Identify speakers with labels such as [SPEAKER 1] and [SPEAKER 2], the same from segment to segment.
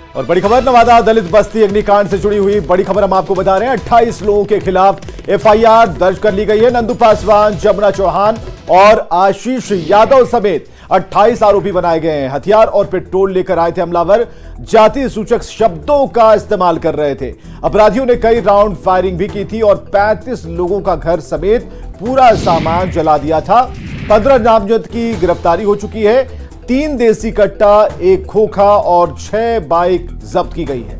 [SPEAKER 1] और बड़ी खबर नवादा दलित बस्ती अग्निकांड से जुड़ी हुई बड़ी खबर हम आपको बता रहे हैं। 28 लोगों के खिलाफ एफआईआर दर्ज कर ली गई है। नंदू पासवान, जमुना चौहान और आशीष यादव समेत 28 आरोपी बनाए गए हैं। हथियार और पेट्रोल लेकर आए थे हमलावर। जाति सूचक शब्दों का इस्तेमाल कर रहे थे। अपराधियों ने कई राउंड फायरिंग भी की थी और 35 लोगों का घर समेत पूरा सामान जला दिया था। 15 नामजद की गिरफ्तारी हो चुकी है। 3 देसी कट्टा, 1 खोखा और 6 बाइक जब्त की गई है।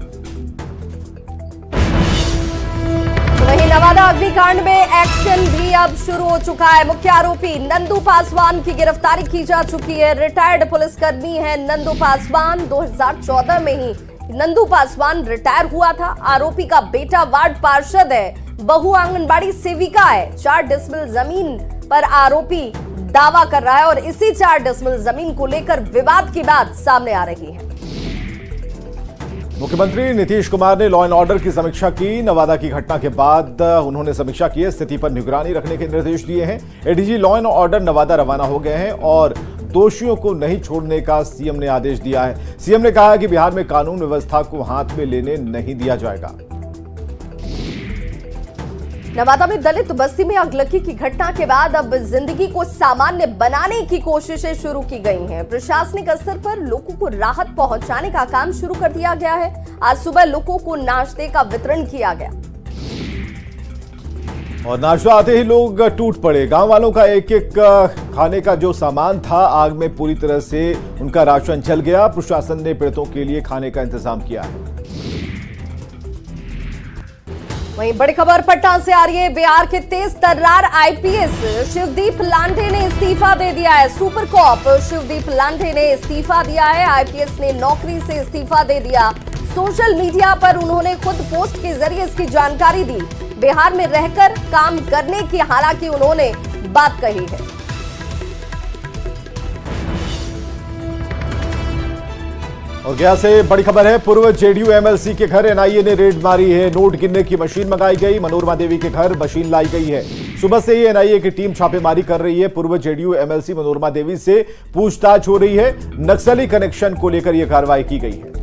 [SPEAKER 2] वहीं नवादा अग्निकांड में एक्शन भी अब शुरू हो चुका है। मुख्य आरोपी नंदू पासवान की गिरफ्तारी की जा चुकी है। रिटायर्ड पुलिसकर्मी है नंदू पासवान। 2014 में ही नंदू पासवान रिटायर हुआ था। आरोपी का बेटा वार्ड पार्षद है, बहू आंगनबाड़ी सेविका है। 4 डिसमिल जमीन पर आरोपी दावा कर रहा है और इसी 4 डिसमिल जमीन को लेकर विवाद की बात सामने आ रही है।
[SPEAKER 1] मुख्यमंत्री नीतीश कुमार ने लॉ एंड ऑर्डर की समीक्षा की। नवादा की घटना के बाद उन्होंने समीक्षा की है। स्थिति पर निगरानी रखने के निर्देश दिए हैं। ADG law and order Nawada रवाना हो गए हैं और दोषियों को नहीं छोड़ने का सीएम ने आदेश दिया है। सीएम ने कहा है कि बिहार में कानून व्यवस्था को हाथ में लेने नहीं दिया जाएगा।
[SPEAKER 2] नवादा में दलित बस्ती में अगलगी की घटना के बाद अब जिंदगी को सामान्य बनाने की कोशिशें शुरू की गई हैं। प्रशासनिक स्तर पर लोगों को राहत पहुंचाने का काम शुरू कर दिया गया है। आज सुबह लोगों को नाश्ते का वितरण किया गया
[SPEAKER 1] और नाश्ता आते ही लोग टूट पड़े। गांव वालों का एक एक खाने का जो सामान था आग में पूरी तरह से उनका राशन जल गया। प्रशासन ने पीड़ितों के लिए खाने का इंतजाम किया है।
[SPEAKER 2] वहीं बड़ी खबर पटना से आ रही है। बिहार के तेज तर्रार आईपीएस शिवदीप लांढे ने इस्तीफा दे दिया है। सुपर कॉप शिवदीप लांढे ने इस्तीफा दिया है। आईपीएस ने नौकरी से इस्तीफा दे दिया। सोशल मीडिया पर उन्होंने खुद पोस्ट के जरिए इसकी जानकारी दी। बिहार में रहकर काम करने की हालांकि उन्होंने बात कही है।
[SPEAKER 1] और गया से बड़ी खबर है। पूर्व जेडीयू एमएलसी के घर एनआईए ने रेड मारी है। नोट गिनने की मशीन मंगाई गई। मनोरमा देवी के घर मशीन लाई गई है। सुबह से ही एनआईए की टीम छापेमारी कर रही है। पूर्व जेडीयू एमएलसी मनोरमा देवी से पूछताछ हो रही है। नक्सली कनेक्शन को लेकर यह कार्रवाई की गई है।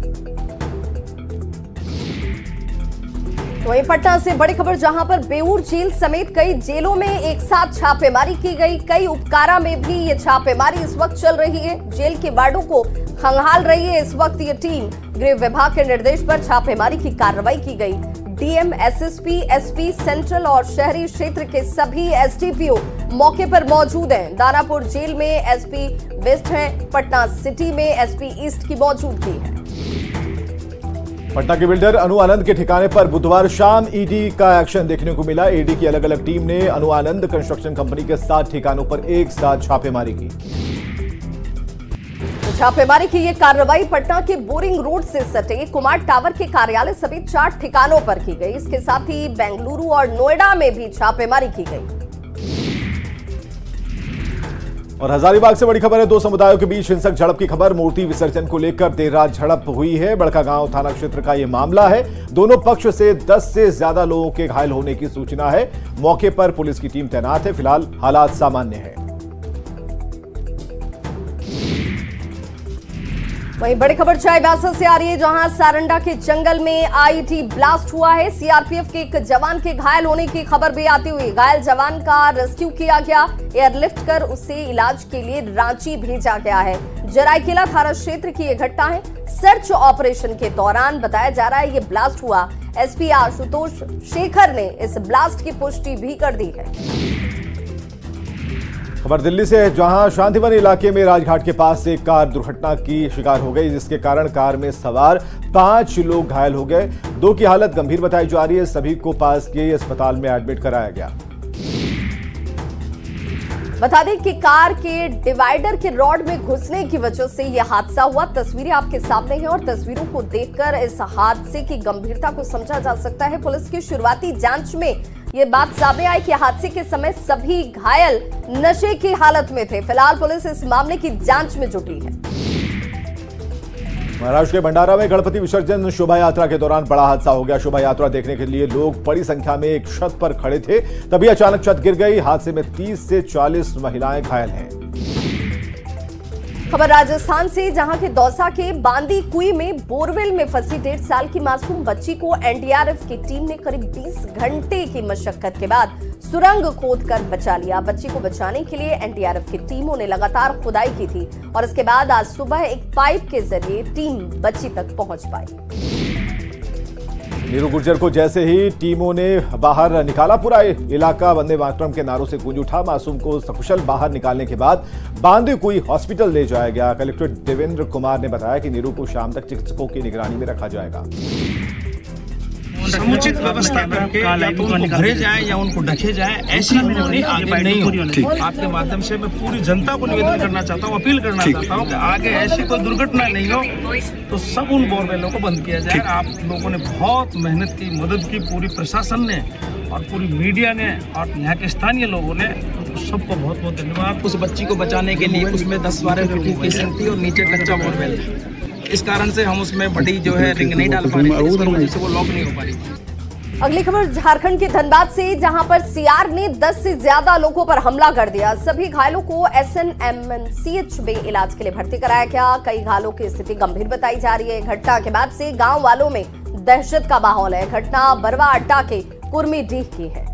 [SPEAKER 2] वहीं पटना से बड़ी खबर, जहां पर बेऊर जेल समेत कई जेलों में एक साथ छापेमारी की गई। कई उपकारा में भी ये छापेमारी इस वक्त चल रही है। जेल के वार्डों को खंगाल रही है इस वक्त ये टीम। गृह विभाग के निर्देश पर छापेमारी की कार्रवाई की गई। डीएम, एसएसपी, एसपी सेंट्रल और शहरी क्षेत्र के सभी एसडीपीओ मौके पर मौजूद हैं। दानापुर जेल में एसपी वेस्ट हैं। पटना सिटी में एसपी ईस्ट की मौजूदगी है।
[SPEAKER 1] पटना के बिल्डर अनु आनंद के ठिकाने पर बुधवार शाम ईडी का एक्शन देखने को मिला। ईडी की अलग अलग टीम ने अनु आनंद कंस्ट्रक्शन कंपनी के 7 ठिकानों पर एक साथ छापेमारी की।
[SPEAKER 2] छापेमारी की ये कार्रवाई पटना के बोरिंग रोड से सटे कुमार टावर के कार्यालय समेत 4 ठिकानों पर की गई। इसके साथ ही बेंगलुरु और नोएडा में भी छापेमारी की गई।
[SPEAKER 1] और हजारीबाग से बड़ी खबर है। 2 समुदायों के बीच हिंसक झड़प की खबर। मूर्ति विसर्जन को लेकर देर रात झड़प हुई है। बड़कागांव थाना क्षेत्र का यह मामला है। दोनों पक्ष से 10 से ज्यादा लोगों के घायल होने की सूचना है। मौके पर पुलिस की टीम तैनात है। फिलहाल हालात सामान्य है।
[SPEAKER 2] वहीं बड़ी खबर चाईबासा से आ रही है, जहां सारंडा के जंगल में आईईडी ब्लास्ट हुआ है। सीआरपीएफ के एक जवान के घायल होने की खबर भी आती हुई घायल जवान का रेस्क्यू किया गया। एयरलिफ्ट कर उसे इलाज के लिए रांची भेजा गया है। जराईकेला थाना क्षेत्र की यह घटना है। सर्च ऑपरेशन के दौरान बताया जा रहा है ये ब्लास्ट हुआ। एसपी आशुतोष शेखर ने इस ब्लास्ट की पुष्टि भी कर दी है।
[SPEAKER 1] खबर दिल्ली से, जहां शांतिवन इलाके में राजघाट के पास एक कार दुर्घटना की शिकार हो गई, जिसके कारण कार में सवार 5 लोग घायल हो गए। 2 की हालत गंभीर बताई जा रही है। सभी को पास के अस्पताल में एडमिट कराया गया।
[SPEAKER 2] बता दें कि कार के डिवाइडर के रॉड में घुसने की वजह से यह हादसा हुआ। तस्वीरें आपके सामने हैं और तस्वीरों को देखकर इस हादसे की गंभीरता को समझा जा सकता है। पुलिस की शुरुआती जांच में ये बात सामने आई कि हादसे के समय सभी घायल नशे की हालत में थे। फिलहाल पुलिस इस मामले की जांच में जुटी है।
[SPEAKER 1] महाराष्ट्र के भंडारा में गणपति विसर्जन शोभा यात्रा के दौरान बड़ा हादसा हो गया। शोभा यात्रा देखने के लिए लोग बड़ी संख्या में एक छत पर खड़े थे, तभी अचानक छत गिर गई। हादसे में 30 से 40 महिलाएं घायल हैं।
[SPEAKER 2] खबर राजस्थान से, जहां के दौसा के बांदी कुई में बोरवेल में फंसी 1.5 साल की मासूम बच्ची को एनडीआरएफ की टीम ने करीब 20 घंटे की मशक्कत के बाद सुरंग खोदकर बचा लिया। बच्ची को बचाने के लिए एनडीआरएफ की टीमों ने लगातार खुदाई की थी और इसके बाद आज सुबह एक पाइप के जरिए टीम बच्ची तक पहुंच पाई।
[SPEAKER 1] नीरू गुर्जर को जैसे ही टीमों ने बाहर निकाला, पूरा इलाका वंदे मातरम के नारों से गूंज उठा। मासूम को सकुशल बाहर निकालने के बाद बांदी कुई हॉस्पिटल ले जाया गया। कलेक्टर देवेंद्र कुमार ने बताया कि नीरू को शाम तक चिकित्सकों की निगरानी में रखा जाएगा।
[SPEAKER 3] समुचित व्यवस्था करके या तो उनको भरे जाए या उनको ढके जाए, ऐसी आगे नहीं हो। आपके माध्यम से मैं पूरी जनता को निवेदन करना चाहता हूँ, अपील करना चाहता हूँ कि आगे ऐसी कोई दुर्घटना नहीं हो, तो सब उन बोरवेलों को बंद किया जाए। आप लोगों ने बहुत मेहनत की, मदद की, पूरी प्रशासन ने और पूरी मीडिया ने और यहाँ के स्थानीय लोगों ने, सबको बहुत बहुत धन्यवाद।
[SPEAKER 4] उस बच्ची को बचाने के लिए उसमें 10-12 फीट की केसिंग थी और नीचे कच्चा बोरवेल, इस कारण से हम उसमें बड़ी जो है रिंग नहीं डाल पा रहे थे, जिससे वो लॉक नहीं हो पा रही थी।
[SPEAKER 2] अगली खबर झारखंड के धनबाद से, जहां पर सीआर ने 10 से ज्यादा लोगों पर हमला कर दिया। सभी घायलों को SNMCH में इलाज के लिए भर्ती कराया गया। कई घायलों की स्थिति गंभीर बताई जा रही है। घटना के बाद से गांव वालों में दहशत का माहौल है। घटना बरवा अड्डा के कुर्मीडीह की है।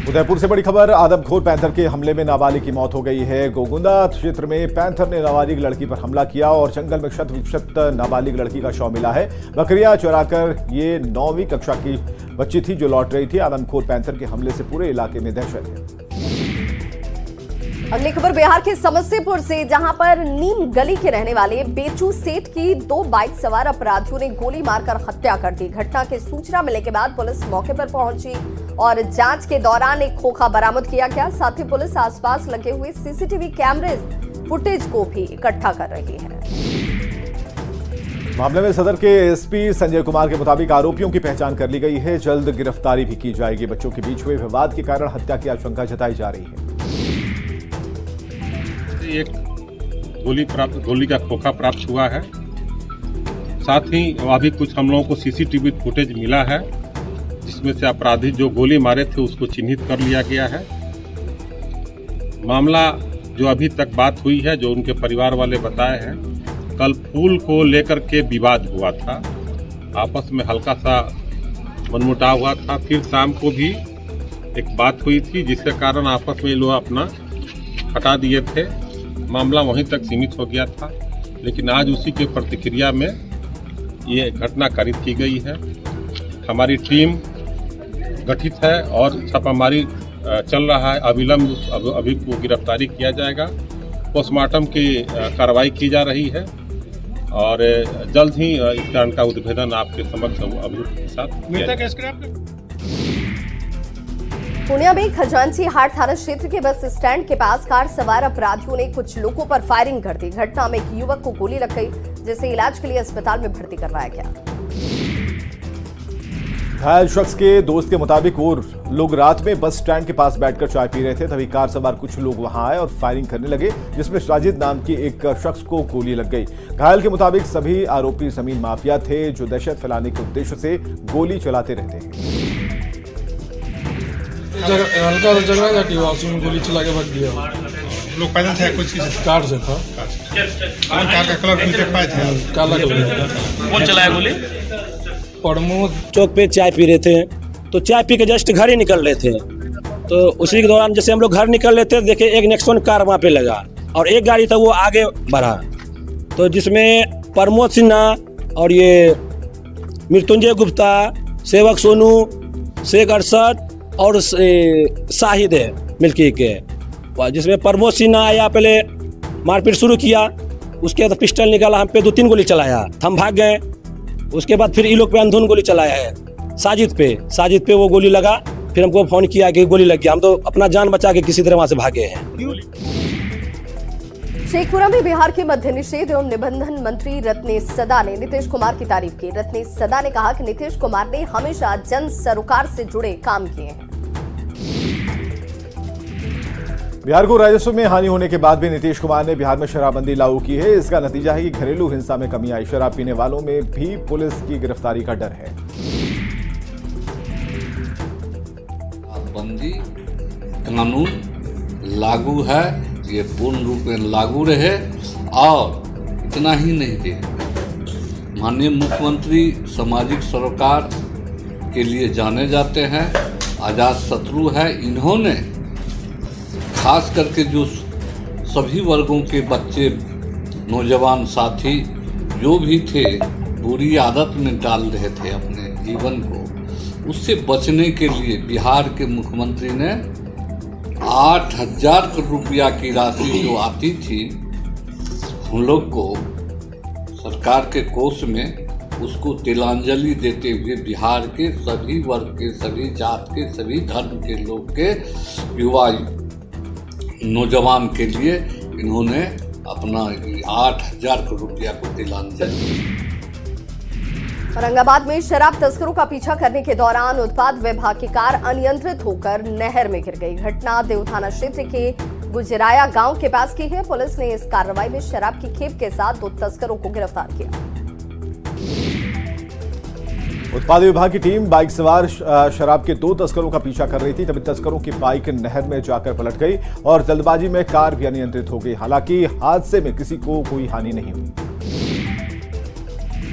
[SPEAKER 1] उदयपुर से बड़ी खबर, आदमखोर पैंथर के हमले में नाबालिग की मौत हो गई है। गोगुंदा क्षेत्र में पैंथर ने नाबालिग लड़की पर हमला किया और जंगल में शत नाबालिग लड़की का शव मिला है। बकरियां चुराकर ये 9वीं कक्षा की बच्ची थी जो लौट रही थी। आदमखोर पैंथर के हमले से पूरे इलाके में दहशत है।
[SPEAKER 2] अगली खबर बिहार के समस्तीपुर से, जहां पर नीम गली के रहने वाले बेचू सेठ की 2 बाइक सवार अपराधियों ने गोली मारकर हत्या कर दी। घटना की सूचना मिलने के बाद पुलिस मौके पर पहुंची और जांच के दौरान एक खोखा बरामद किया गया। साथ ही पुलिस आसपास लगे हुए सीसीटीवी कैमरे फुटेज को भी इकट्ठा कर रही है।
[SPEAKER 1] मामले में सदर के एसपी संजय कुमार के मुताबिक आरोपियों की पहचान कर ली गई है। जल्द गिरफ्तारी भी की जाएगी। बच्चों के बीच हुए विवाद के कारण हत्या की आशंका जताई जा रही है।
[SPEAKER 5] एक गोली का खोखा प्राप्त हुआ है। साथ ही अभी कुछ हम लोगों को सीसीटीवी फुटेज मिला है, जिसमें से अपराधी जो गोली मारे थे उसको चिन्हित कर लिया गया है। मामला जो अभी तक बात हुई है, जो उनके परिवार वाले बताए हैं, कल फूल को लेकर के विवाद हुआ था, आपस में हल्का सा मनमुटाव हुआ था। फिर शाम को भी एक बात हुई थी, जिसके कारण आपस में लोग अपना हटा दिए थे। मामला वहीं तक सीमित हो गया था, लेकिन आज उसी के प्रतिक्रिया में ये घटना कारित की गई है। हमारी टीम गठित है और छापामारी चल रहा है। अविलंब अभी को गिरफ्तारी किया जाएगा। पोस्टमार्टम की कार्रवाई की जा रही है और जल्द ही इस कारण का उद्भेदन आपके समक्ष अभियुक्त के साथ।
[SPEAKER 2] पूर्णिया में खजांची हाट थाना क्षेत्र के बस स्टैंड के पास कार सवार अपराधियों ने कुछ लोगों पर फायरिंग कर दी। घटना में एक युवक को गोली लग गई, जिसे इलाज के लिए अस्पताल में भर्ती करवाया गया।
[SPEAKER 1] घायल शख्स के दोस्त के मुताबिक वो लोग रात में बस स्टैंड के पास बैठकर चाय पी रहे थे, तभी कार सवार कुछ लोग वहां आए और फायरिंग करने लगे, जिसमें साजिद नाम की एक शख्स को गोली लग गई। घायल के मुताबिक सभी आरोपी जमीन माफिया थे, जो दहशत फैलाने के उद्देश्य से गोली चलाते रहते हैं।
[SPEAKER 6] हल्का सा झगड़ा झाटी हुआ, उसमें गोली चला के भग दिया।
[SPEAKER 3] लोग पैदल थे, कुछ
[SPEAKER 6] कार से था।
[SPEAKER 3] कार का कलर पीछे पाए थे,
[SPEAKER 6] काला कलर।
[SPEAKER 3] कौन चलाया गोली?
[SPEAKER 6] प्रमोद
[SPEAKER 7] चौक पे चाय पी रहे थे, तो चाय पी के जस्ट घर ही निकल रहे थे। तो उसी के दौरान जैसे हम लोग घर निकल रहे थे, देखे एक नेक्सॉन कार वहाँ पे लगा और एक गाड़ी था वो आगे बढ़ा, तो जिसमें प्रमोद सिन्हा और ये मृत्युंजय गुप्ता, सेवक सोनू, शेख अरशद और शाहिद है मिल्की के, जिसमें प्रमोद सिन्हा आया, पहले मारपीट शुरू किया, उसके बाद पिस्टल निकाला, हम पे 2-3 गोली चलाया, हम भाग गए। उसके बाद फिर ये लोग पे अंधुन गोली चलाया है साजिद पे वो गोली लगा, फिर हमको फोन किया कि गोली लग गया। हम तो अपना जान बचा के किसी तरह वहां से भागे हैं।
[SPEAKER 2] शेखपुरा में बिहार के मद्य निषेध एवं निबंधन मंत्री रत्नेश सदा ने नीतीश कुमार की तारीफ की। रत्नेश सदा ने कहा कि नीतीश कुमार ने हमेशा जन सरोकार से जुड़े काम किए हैं।
[SPEAKER 1] बिहार को राजस्व में हानि होने के बाद भी नीतीश कुमार ने बिहार में शराबबंदी लागू की है। इसका नतीजा है कि घरेलू हिंसा में कमी आई। शराब पीने वालों में भी पुलिस की गिरफ्तारी का डर है।
[SPEAKER 8] शराबबंदी कानून लागू है, ये पूर्ण रूप में लागू रहे। और इतना ही नहीं थे, माननीय मुख्यमंत्री सामाजिक सरोकार के लिए जाने जाते हैं, आजाद शत्रु है। इन्होंने खास करके जो सभी वर्गों के बच्चे, नौजवान साथी जो भी थे बुरी आदत में डाल रहे थे अपने जीवन को, उससे बचने के लिए बिहार के मुख्यमंत्री ने 8,000 करोड़ रुपया की राशि जो आती थी हम लोग को सरकार के कोष में, उसको तिलांजलि देते हुए बिहार के सभी वर्ग के, सभी जात के, सभी धर्म के लोग के युवा नौजवान के लिए इन्होंने अपना 8,000 करोड़ रुपया को तिलांजलि।
[SPEAKER 2] औरंगाबाद में शराब तस्करों का पीछा करने के दौरान उत्पाद विभाग की कार अनियंत्रित होकर नहर में गिर गई। घटना देव थाना क्षेत्र के गुजराया गांव के पास की है। पुलिस ने इस कार्रवाई में शराब की खेप के साथ 2 तस्करों को गिरफ्तार किया।
[SPEAKER 1] उत्पाद विभाग की टीम बाइक सवार शराब के 2 तस्करों का पीछा कर रही थी, तभी तस्करों की बाइक नहर में जाकर पलट गई और जल्दबाजी में कार भी अनियंत्रित हो गई। हालांकि हादसे में किसी को कोई हानि नहीं हुई।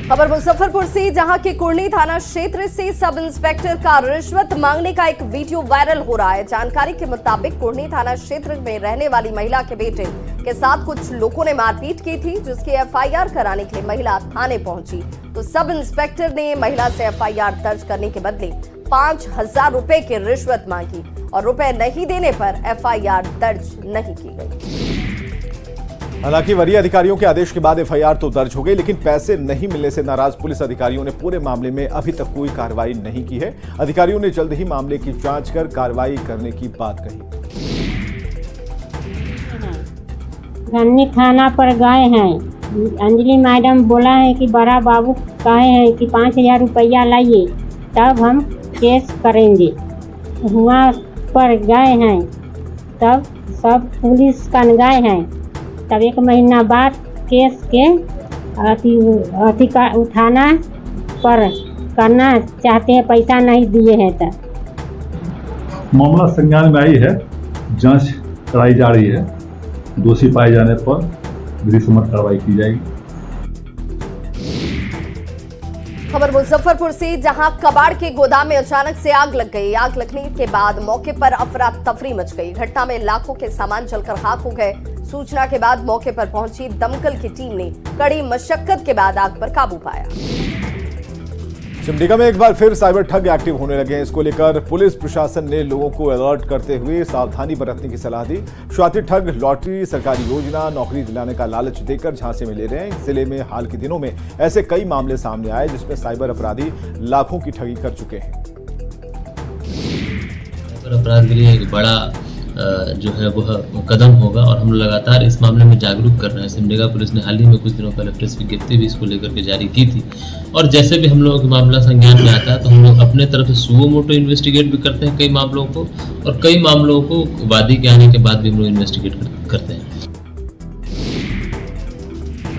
[SPEAKER 2] खबर मुजफ्फरपुर से, जहां के कुर्नी थाना क्षेत्र से सब इंस्पेक्टर का रिश्वत मांगने का एक वीडियो वायरल हो रहा है। जानकारी के मुताबिक कुर्नी थाना क्षेत्र में रहने वाली महिला के बेटे के साथ कुछ लोगों ने मारपीट की थी, जिसकी एफआईआर कराने के लिए महिला थाने पहुंची तो सब इंस्पेक्टर ने महिला से एफआईआर दर्ज करने के बदले 5,000 रुपए की रिश्वत मांगी और रुपए नहीं देने पर एफआईआर दर्ज नहीं की गई।
[SPEAKER 1] हालांकि वरीय अधिकारियों के आदेश के बाद एफआईआर तो दर्ज हो गई, लेकिन पैसे नहीं मिलने से नाराज पुलिस अधिकारियों ने पूरे मामले में अभी तक कोई कार्रवाई नहीं की है। अधिकारियों ने जल्द ही मामले की जांच कर कार्रवाई करने की बात कही।
[SPEAKER 9] रन्नी थाना पर गए हैं, अंजलि मैडम बोला है कि बड़ा बाबू कहे हैं कि 5,000 रुपया लाइए तब हम केस करेंगे। वहाँ पर गए हैं, तब सब पुलिस कन गए हैं, तब 1 महीना बाद केस के उठाना पर करना चाहते हैं, पैसा नहीं दिए हैं। तब
[SPEAKER 10] मामला संज्ञान में आई है, जांच कराई जा रही है। दोषी पाए जाने पर विधिसम्मत कार्रवाई की जाएगी।
[SPEAKER 2] खबर मुजफ्फरपुर से, जहां कबाड़ के गोदाम में अचानक से आग लग गई। आग लगने के बाद मौके पर अफरा तफरी मच गई। घटना में लाखों के सामान जलकर खाक हो गए। सूचना के बाद मौके पर पहुंची दमकल की टीम ने कड़ी मशक्कत के बाद आग पर काबू पाया।
[SPEAKER 1] सिमडेगा में एक बार फिर साइबर ठग एक्टिव होने लगे हैं। इसको लेकर पुलिस प्रशासन ने लोगों को अलर्ट करते हुए सावधानी बरतने की सलाह दी। शुरुआती ठग लॉटरी, सरकारी योजना, नौकरी दिलाने का लालच देकर झांसे में ले रहे हैं। जिले में हाल के दिनों में ऐसे कई मामले सामने आए जिसमें साइबर अपराधी लाखों की ठगी कर चुके हैं।
[SPEAKER 11] साइबर अपराध के लिए एक बड़ा जो है वह कदम होगा और हम लगातार इस मामले में जागरूक कर रहे हैं। सिमडेगा पुलिस ने हाल ही में कुछ दिनों पहले प्रेस विज्ञप्ति भी इसको लेकर के जारी की थी और जैसे भी हम लोगों का मामला संज्ञान में आता है तो हम लोग अपने तरफ से सुओ मोटो इन्वेस्टिगेट भी करते हैं कई मामलों को, और कई मामलों को वादी के आने के बाद भी हम लोग इन्वेस्टिगेट करते हैं।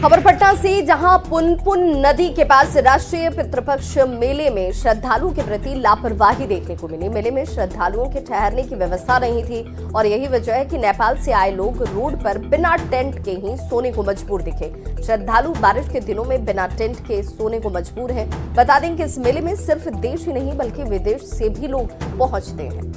[SPEAKER 2] खबर पटना से, जहां पुनपुन नदी के पास राष्ट्रीय पितृपक्ष मेले में श्रद्धालुओं के प्रति लापरवाही देखने को मिली। मेले में श्रद्धालुओं के ठहरने की व्यवस्था नहीं थी और यही वजह है कि नेपाल से आए लोग रोड पर बिना टेंट के ही सोने को मजबूर दिखे। श्रद्धालु बारिश के दिनों में बिना टेंट के सोने को मजबूर हैं। बता दें कि इस मेले में सिर्फ देश ही नहीं बल्कि विदेश से भी लोग पहुंचते हैं।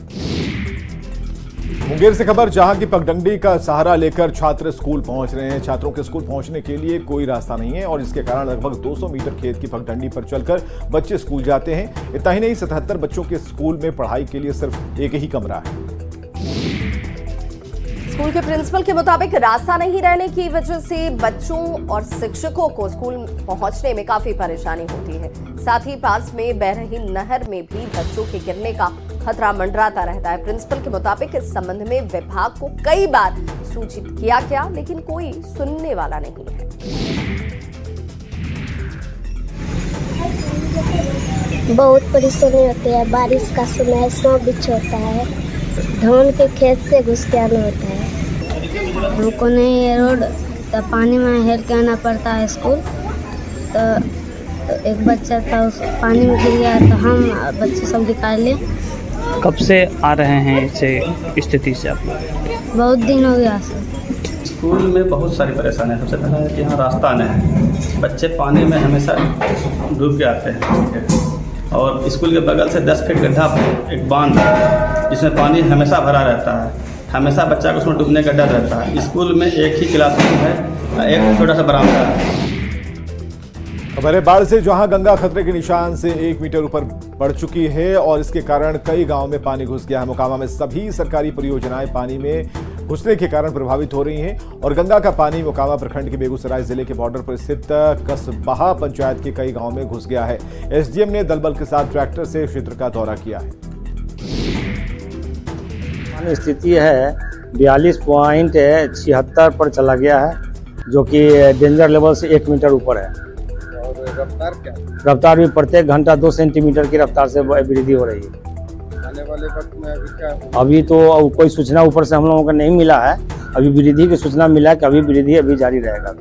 [SPEAKER 1] मुंगेर से खबर, जहां की पगडंडी का सहारा लेकर छात्र स्कूल पहुंच रहे हैं। छात्रों के स्कूल पहुंचने के लिए कोई रास्ता नहीं है और इसके कारण लगभग 200 मीटर खेत की पगडंडी पर चलकर बच्चे स्कूल जाते हैं। इतना ही नहीं, 77 बच्चों के स्कूल में पढ़ाई के लिए सिर्फ एक ही कमरा है।
[SPEAKER 2] स्कूल के प्रिंसिपल के मुताबिक रास्ता नहीं रहने की वजह से बच्चों और शिक्षकों को स्कूल पहुंचने में काफी परेशानी होती है। साथ ही पास में बह रही नहर में भी बच्चों के गिरने का खतरा मंडराता रहता है। प्रिंसिपल के मुताबिक इस संबंध में विभाग को कई बार सूचित किया गया, लेकिन कोई सुनने वाला नहीं है।
[SPEAKER 12] बहुत परेशानी होती है। बारिश का समय स्नो बिछ होता है, धान के खेत से घुस के आना होता है। हमको नहीं ये रोड तो पानी में हेल के आना पड़ता है स्कूल। तो एक बच्चा था उस पानी में गिर गया तो हम बच्चे सब निकाले
[SPEAKER 13] कब से आ रहे हैं इस स्थिति से आप लोग?
[SPEAKER 12] बहुत दिन हो गया सर।
[SPEAKER 14] स्कूल में बहुत सारी परेशानियाँ। सबसे पहला है कि यहाँ रास्ता नहीं है, बच्चे पानी में हमेशा डूब के आते हैं, ठीक है। और स्कूल के बगल से 10 फीट गड्ढा, एक बांध है जिसमें पानी हमेशा भरा रहता है, हमेशा बच्चा को उसमें डूबने का डर रहता है। स्कूल में एक ही क्लासरूम है, एक छोटा सा बरामदा है।
[SPEAKER 1] खबर है बाढ़ से, जहां गंगा खतरे के निशान से 1 मीटर ऊपर बढ़ चुकी है और इसके कारण कई गांवों में पानी घुस गया है। मोकामा में सभी सरकारी परियोजनाएं पानी में घुसने के कारण प्रभावित हो रही हैं और गंगा का पानी मोकामा प्रखंड के बेगूसराय जिले के बॉर्डर पर स्थित कसबाहा पंचायत के कई गांवों में घुस गया है। एसडीएम ने दल बल के साथ ट्रैक्टर से क्षेत्र का दौरा किया है।
[SPEAKER 15] स्थिति है 42.76 पर चला गया है, जो कि डेंजर लेवल से 1 मीटर ऊपर है।
[SPEAKER 16] रफ्तार क्या?
[SPEAKER 15] रफ्तार भी प्रत्येक घंटा 2 सेंटीमीटर की रफ्तार से वृद्धि हो रही है।
[SPEAKER 16] आने वाले वक्त में अभी क्या?
[SPEAKER 15] अभी तो कोई सूचना ऊपर से हम लोगों को नहीं मिला है। अभी वृद्धि की सूचना मिला है कि अभी वृद्धि अभी जारी रहेगा।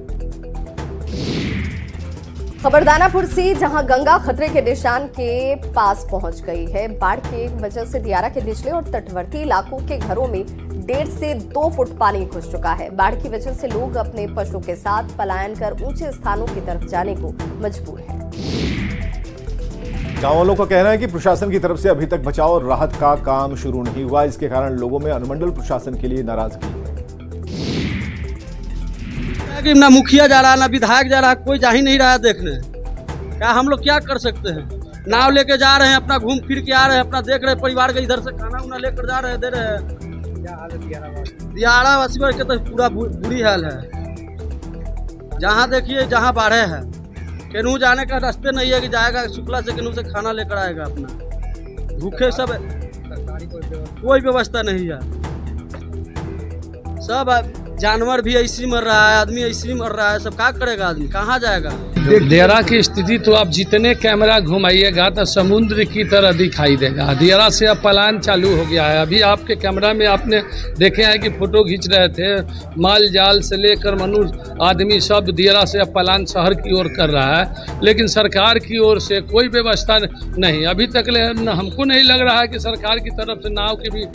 [SPEAKER 2] खबर दानापुर से, जहां गंगा खतरे के निशान के पास पहुंच गई है। बाढ़ की वजह से दियारा के निचले और तटवर्ती इलाकों के घरों में 1.5 से 2 फुट पानी घुस चुका है। बाढ़ की वजह से लोग अपने पशुओं के साथ पलायन कर ऊंचे स्थानों की तरफ जाने को मजबूर है।
[SPEAKER 1] गांव वालों का कहना है कि प्रशासन की तरफ से अभी तक बचाव और राहत का काम शुरू नहीं हुआ। इसके कारण लोगों में अनुमंडल प्रशासन के लिए नाराजगी है।
[SPEAKER 17] ना मुखिया जा रहा, ना विधायक जा रहा, कोई जा ही नहीं रहा है देखने। क्या हम लोग क्या कर सकते हैं? नाव लेके जा रहे हैं, अपना घूम फिर के आ रहे हैं, अपना देख रहे हैं परिवार के, इधर से खाना उना लेकर जा रहे हैं, दे रहे हैं। क्या हाल है दियारा वासी के? तो पूरा बुरी हाल है। जहाँ देखिए जहाँ बाढ़े है, केनू जाने का रास्ते नहीं है कि जाएगा शुक्ला से केनू से खाना लेकर आएगा अपना। भूखे सब, कोई व्यवस्था नहीं है। सब जानवर भी ऐसी मर रहा है, आदमी ऐसी मर रहा है, सब क्या करेगा आदमी, कहाँ जाएगा?
[SPEAKER 18] दियारा की स्थिति तो आप जितने कैमरा घुमाइएगा तो समुद्र की तरह दिखाई देगा। दियारा से अब पलायन चालू हो गया है। अभी आपके कैमरा में आपने देखे हैं कि फोटो खींच रहे थे, माल जाल से लेकर मनुष्य आदमी सब दियारा से अब पलायन शहर की ओर कर रहा है, लेकिन सरकार की ओर से कोई व्यवस्था नहीं। अभी तक हमको नहीं लग रहा है कि सरकार की तरफ से नाव की भी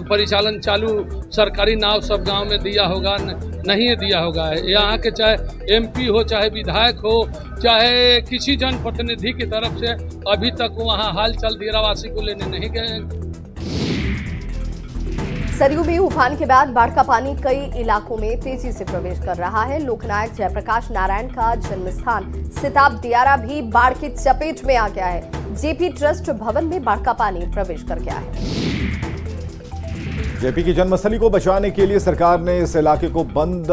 [SPEAKER 18] परिचालन चालू, सरकारी नाव सब गांव में दिया होगा, नहीं दिया होगा। यहाँ के चाहे एमपी हो, चाहे विधायक हो, चाहे किसी जनप्रतिनिधि की तरफ से अभी तक वहाँ हाल चाल दियारावासी को लेने नहीं गए।
[SPEAKER 2] सरयू में उफान के बाद बाढ़ का पानी कई इलाकों में तेजी से प्रवेश कर रहा है। लोकनायक जयप्रकाश नारायण का जन्मस्थान सिताब दियारा भी बाढ़ की चपेट में आ गया है। जेपी ट्रस्ट भवन में बाढ़ का पानी प्रवेश कर गया है।
[SPEAKER 1] जेपी की जन्मस्थली को बचाने के लिए सरकार ने इस इलाके को बांध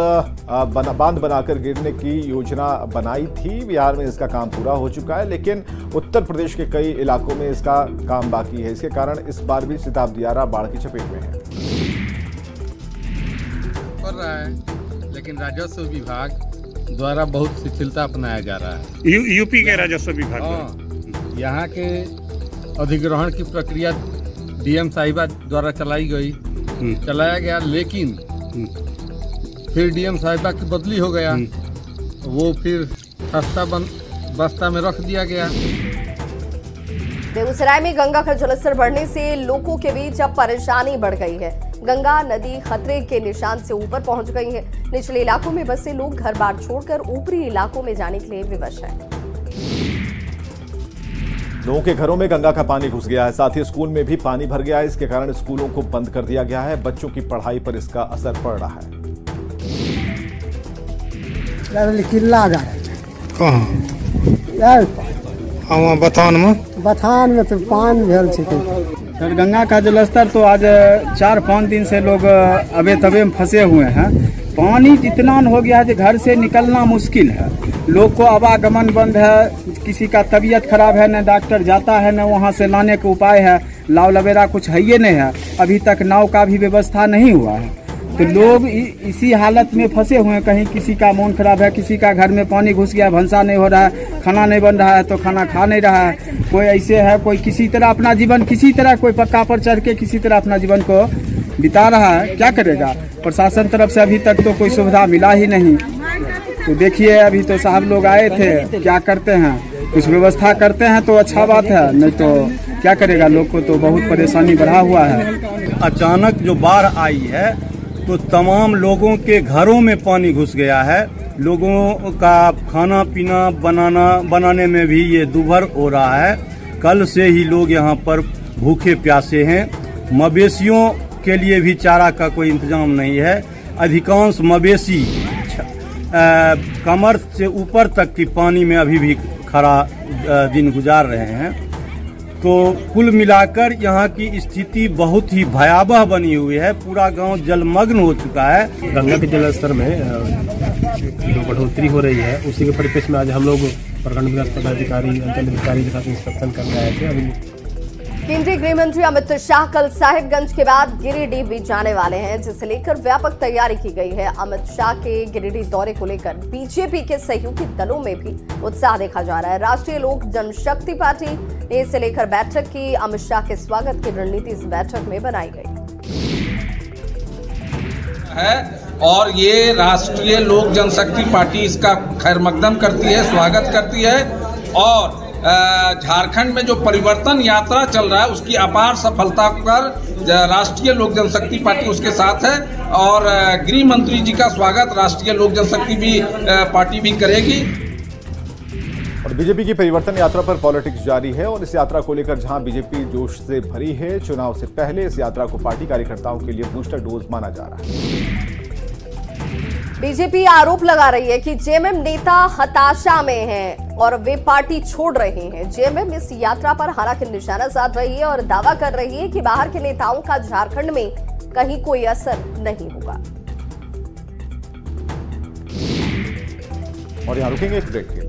[SPEAKER 1] बनाकर गिरने की योजना बनाई थी। बिहार में इसका काम पूरा हो चुका है, लेकिन उत्तर प्रदेश के कई इलाकों में इसका काम बाकी है। इसके कारण इस बार भी सिताब दियारा बाढ़ की चपेट में है।
[SPEAKER 16] कर रहा है, लेकिन राजस्व विभाग द्वारा बहुत शिथिलता अपनाया जा रहा है।
[SPEAKER 19] यूपी के राजस्व विभाग
[SPEAKER 16] यहाँ के अधिग्रहण की प्रक्रिया डीएम साहिबा द्वारा चलाया गया, लेकिन फिर डीएम साहिबा की बदली हो गया, वो फिर बस्ता में रख दिया गया।
[SPEAKER 2] बेगूसराय में गंगा का जलस्तर बढ़ने से लोगों के बीच अब परेशानी बढ़ गई है। गंगा नदी खतरे के निशान से ऊपर पहुंच गई है। निचले इलाकों में बसे लोग घर बार छोड़कर ऊपरी इलाकों में जाने के लिए विवश है।
[SPEAKER 1] लोगों के घरों में गंगा का पानी घुस गया है, साथ ही स्कूल में भी पानी भर गया है। इसके कारण स्कूलों को बंद कर दिया गया है। बच्चों की पढ़ाई पर इसका असर पड़ रहा है।
[SPEAKER 20] बथान में तो पानी भेल
[SPEAKER 21] सर, गंगा का जलस्तर तो आज 4-5 दिन से लोग अबे तबे में फंसे हुए हैं। पानी इतना हो गया है कि घर से निकलना मुश्किल है। लोग को आवागमन बंद है, किसी का तबीयत खराब है, न डॉक्टर जाता है, न वहाँ से लाने का उपाय है। नाव लवेरा कुछ है ही नहीं है। अभी तक नाव का भी व्यवस्था नहीं हुआ है, तो लोग इसी हालत में फंसे हुए हैं। कहीं किसी का मन खराब है, किसी का घर में पानी घुस गया, भंसा नहीं हो रहा है, खाना नहीं बन रहा है तो खाना खा नहीं रहा है। कोई ऐसे है, कोई किसी तरह अपना जीवन, किसी तरह कोई पक्का पर चढ़ के किसी तरह अपना जीवन को बिता रहा है। क्या करेगा? प्रशासन तरफ से अभी तक तो कोई सुविधा मिला ही नहीं। तो देखिए, अभी तो साहब लोग आए थे, क्या करते हैं, कुछ व्यवस्था करते हैं तो अच्छा बात है, नहीं तो क्या करेगा, लोग को तो बहुत परेशानी बढ़ा हुआ है।
[SPEAKER 20] अचानक जो बाढ़ आई है तो तमाम लोगों के घरों में पानी घुस गया है। लोगों का खाना पीना बनाने में भी ये दुभर हो रहा है। कल से ही लोग यहाँ पर भूखे प्यासे हैं। मवेशियों के लिए भी चारा का कोई इंतजाम नहीं है। अधिकांश मवेशी कमर से ऊपर तक की पानी में अभी भी खड़ा दिन गुजार रहे हैं। तो कुल मिलाकर यहाँ की स्थिति बहुत ही भयावह बनी हुई है। पूरा गांव जलमग्न हो चुका है।
[SPEAKER 22] गंगा के जलस्तर में जो बढ़ोतरी हो रही है उसी के परिप्रेक्ष्य में आज हम लोग प्रखंड विकास पदाधिकारी, अंचल अधिकारी के साथ इंस्पेक्शन करने आए थे। अभी
[SPEAKER 2] केंद्रीय गृह मंत्री अमित शाह कल साहिबगंज के बाद गिरिडीह भी जाने वाले हैं, जिसे लेकर व्यापक तैयारी की गई है। अमित शाह के गिरिडीह दौरे को लेकर बीजेपी के सहयोगी दलों में भी उत्साह देखा जा रहा है। राष्ट्रीय लोक जनशक्ति पार्टी ने इसे लेकर बैठक की। अमित शाह के स्वागत की रणनीति इस बैठक में बनाई गई
[SPEAKER 23] है और ये राष्ट्रीय लोक जनशक्ति पार्टी इसका खैर मकदम करती है, स्वागत करती है। और झारखंड में जो परिवर्तन यात्रा चल रहा है उसकी अपार सफलता पर राष्ट्रीय लोक जनशक्ति पार्टी उसके साथ है। और गृह मंत्री जी का स्वागत राष्ट्रीय लोक जनशक्ति पार्टी भी करेगी।
[SPEAKER 1] और बीजेपी की परिवर्तन यात्रा पर पॉलिटिक्स जारी है और इस यात्रा को लेकर जहां बीजेपी जोश से भरी है, चुनाव से पहले इस यात्रा को पार्टी कार्यकर्ताओं के लिए बूस्टर डोज माना जा रहा है।
[SPEAKER 2] बीजेपी आरोप लगा रही है कि जेएमएम नेता हताशा में हैं और वे पार्टी छोड़ रहे हैं। जेएमएम इस यात्रा पर हालांकि निशाना साध रही है और दावा कर रही है कि बाहर के नेताओं का झारखंड में कहीं कोई असर नहीं होगा।
[SPEAKER 1] और यहां रुकेंगे एक ब्रेक के लिए।